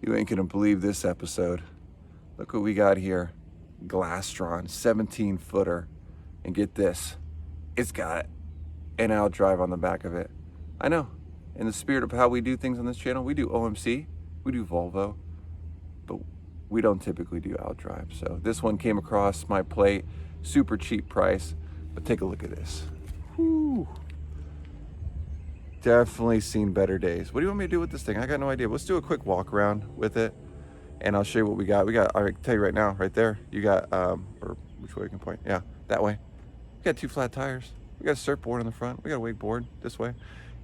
You ain't gonna believe this episode. Look what we got here. Glastron, 17 footer. And get this, it's got an out drive on the back of it. I know, in the spirit of how we do things on this channel, we do OMC, we do Volvo, but we don't typically do out drive. So this one came across my plate, super cheap price, but take a look at this. Whew. Definitely seen better days. What do you want me to do with this thing? I got no idea. Let's do a quick walk around with it and I'll show you what we got. I can tell you right now, right there, you got, or which way you can point? Yeah, that way. We got 2 flat tires. We got a surfboard on the front. We got a wakeboard this way.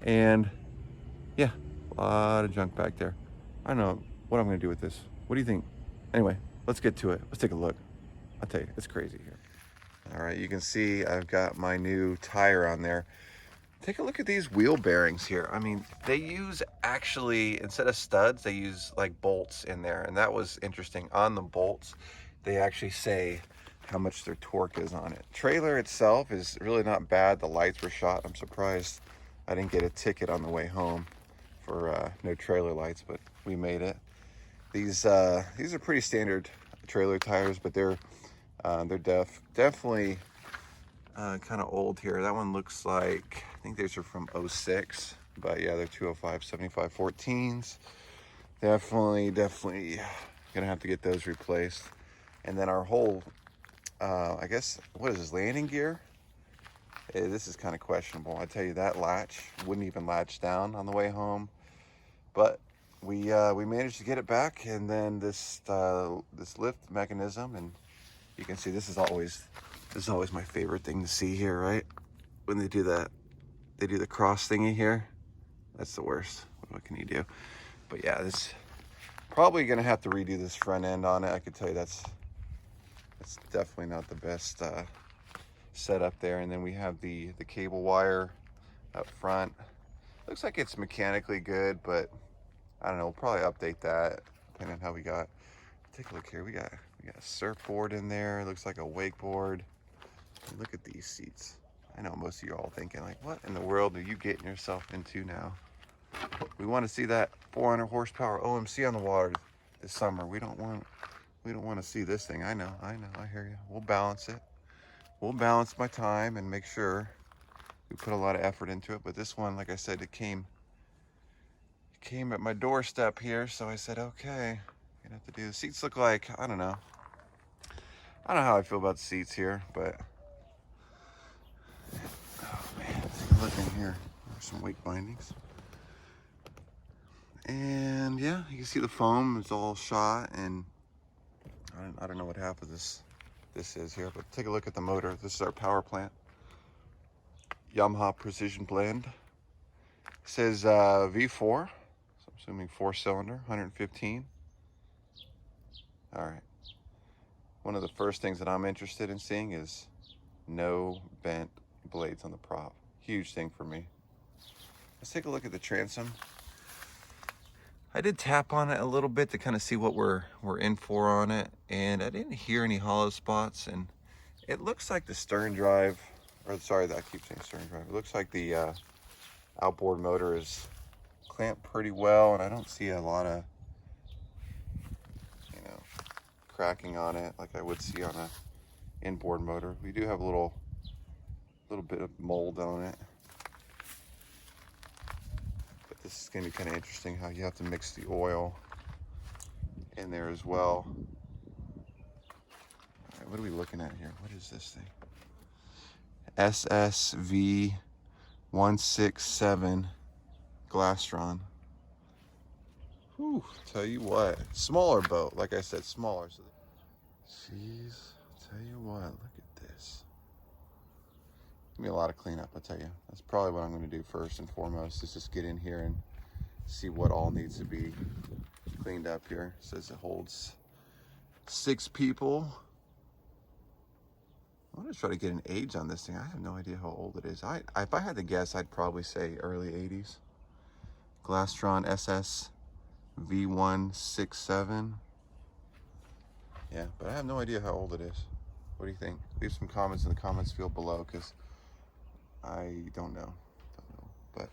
And yeah, a lot of junk back there. I don't know what I'm gonna do with this. What do you think? Anyway, let's get to it. Let's take a look. I'll tell you, it's crazy here. All right, you can see I've got my new tire on there. Take a look at these wheel bearings here. I mean, they use actually, instead of studs, they use like bolts in there. And that was interesting. On the bolts, they actually say how much their torque is on it. Trailer itself is really not bad. The lights were shot. I'm surprised I didn't get a ticket on the way home for no trailer lights, but we made it. These are pretty standard trailer tires, but they're definitely kind of old here. That one looks like, I think these are from 06, but yeah, they're 205 75 14s. Definitely gonna have to get those replaced. And then our whole I guess, what is this, landing gear? This is kind of questionable. I tell you, that latch wouldn't even latch down on the way home, but we managed to get it back. And then this lift mechanism, and you can see this is always my favorite thing to see here, right? When they do that, they do the cross thingy here. That's the worst. What can you do? But yeah, this probably gonna have to redo this front end on it. I could tell you that's definitely not the best setup there. And then we have the cable wire up front. Looks like it's mechanically good, but I don't know, we'll probably update that depending on how we got. Take a look here. We got a surfboard in there. It looks like a wakeboard. And look at these seats. I know most of you are all thinking like, what in the world are you getting yourself into now? We want to see that 400 horsepower OMC on the water this summer. We don't want to see this thing. I know, I hear you. We'll balance it. We'll balance my time and make sure we put a lot of effort into it. But this one, like I said, it came at my doorstep here, so I said, okay, gonna have to do. The seats look like, I don't know how I feel about the seats here, but oh man, take a look in here. There's some weight bindings. And yeah, you can see the foam is all shot, and I don't know what half of this is here, but take a look at the motor. This is our power plant. Yamaha Precision Blend. It says V4, so I'm assuming 4-cylinder, 115. All right. One of the first things that I'm interested in seeing is no bent blades on the prop. Huge thing for me. Let's take a look at the transom. I did tap on it a little bit to kind of see what we're in for on it, and I didn't hear any hollow spots. And it looks like the stern drive, or sorry, I keep saying stern drive. It looks like the outboard motor is clamped pretty well, and I don't see a lot of, cracking on it like I would see on a inboard motor. We do have a little bit of mold on it. This is going to be kind of interesting how you have to mix the oil in there as well. All right, what are we looking at here? What is this thing? SSV167 Glastron. Whew, tell you what, smaller boat, like I said, smaller. So, jeez, tell you what, look at this. Give me a lot of cleanup, I tell you. That's probably what I'm going to do first and foremost, is just get in here and see what all needs to be cleaned up here. It says it holds 6 people. I'm going to try to get an age on this thing. I have no idea how old it is. If I had to guess, I'd probably say early 80s. Glastron SSV167. Yeah, but I have no idea how old it is. What do you think? Leave some comments in the comments field below, because I don't know. But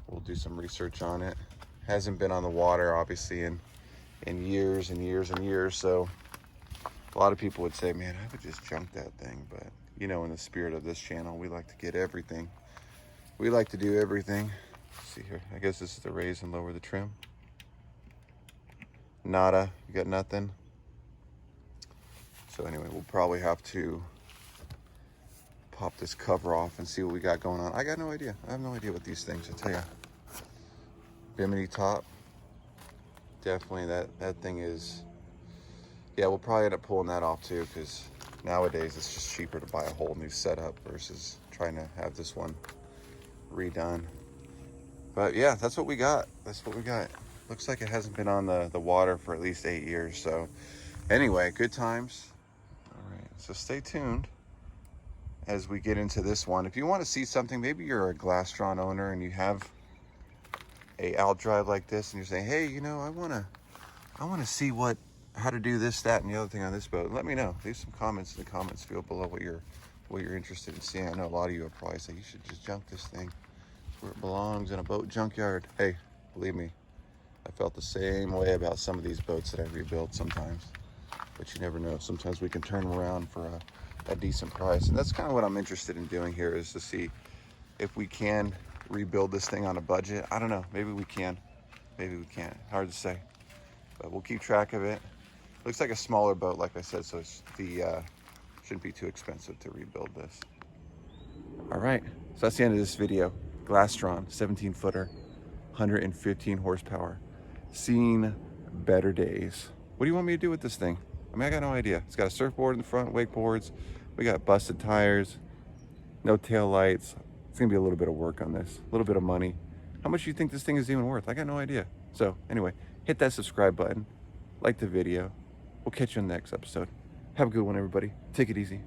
we'll do some research on it. Hasn't been on the water, obviously, in in years and years and years. So a lot of people would say, man, I would just junk that thing. But you know, in the spirit of this channel, we like to get everything. We like to do everything. Let's see here. I guess this is the raise and lower the trim. Nada, you got nothing. So anyway, we'll probably have to pop this cover off and see what we got going on. I got no idea. I have no idea what these things, I tell you. Bimini top. Definitely that thing is, yeah, we'll probably end up pulling that off too, because nowadays it's just cheaper to buy a whole new setup versus trying to have this one redone. But yeah, that's what we got. That's what we got. Looks like it hasn't been on the water for at least 8 years. So anyway, good times. All right, so stay tuned as we get into this one. If you want to see something, maybe you're a Glastron owner and you have a outdrive like this and you're saying, hey, you know, I want to see how to do this, that, and the other thing on this boat. Let me know. Leave some comments in the comments field below what you're interested in seeing. I know a lot of you are probably saying you should just junk this thing where it belongs, in a boat junkyard. Hey, believe me, I felt the same way about some of these boats that I rebuilt sometimes. But you never know. Sometimes we can turn them around for a decent price. And that's kind of what I'm interested in doing here, is to see if we can rebuild this thing on a budget. I don't know. Maybe we can. Maybe we can't. Hard to say. But we'll keep track of it. Looks like a smaller boat, like I said, so it's shouldn't be too expensive to rebuild this. All right. So that's the end of this video. Glastron, 17-footer, 115 horsepower. Seen better days. What do you want me to do with this thing? I mean, I got no idea. It's got a surfboard in the front, wakeboards. We got busted tires, no tail lights. It's gonna be a little bit of work on this, a little bit of money. How much do you think this thing is even worth? I got no idea. So anyway, hit that subscribe button, like the video. We'll catch you in the next episode. Have a good one, everybody. Take it easy.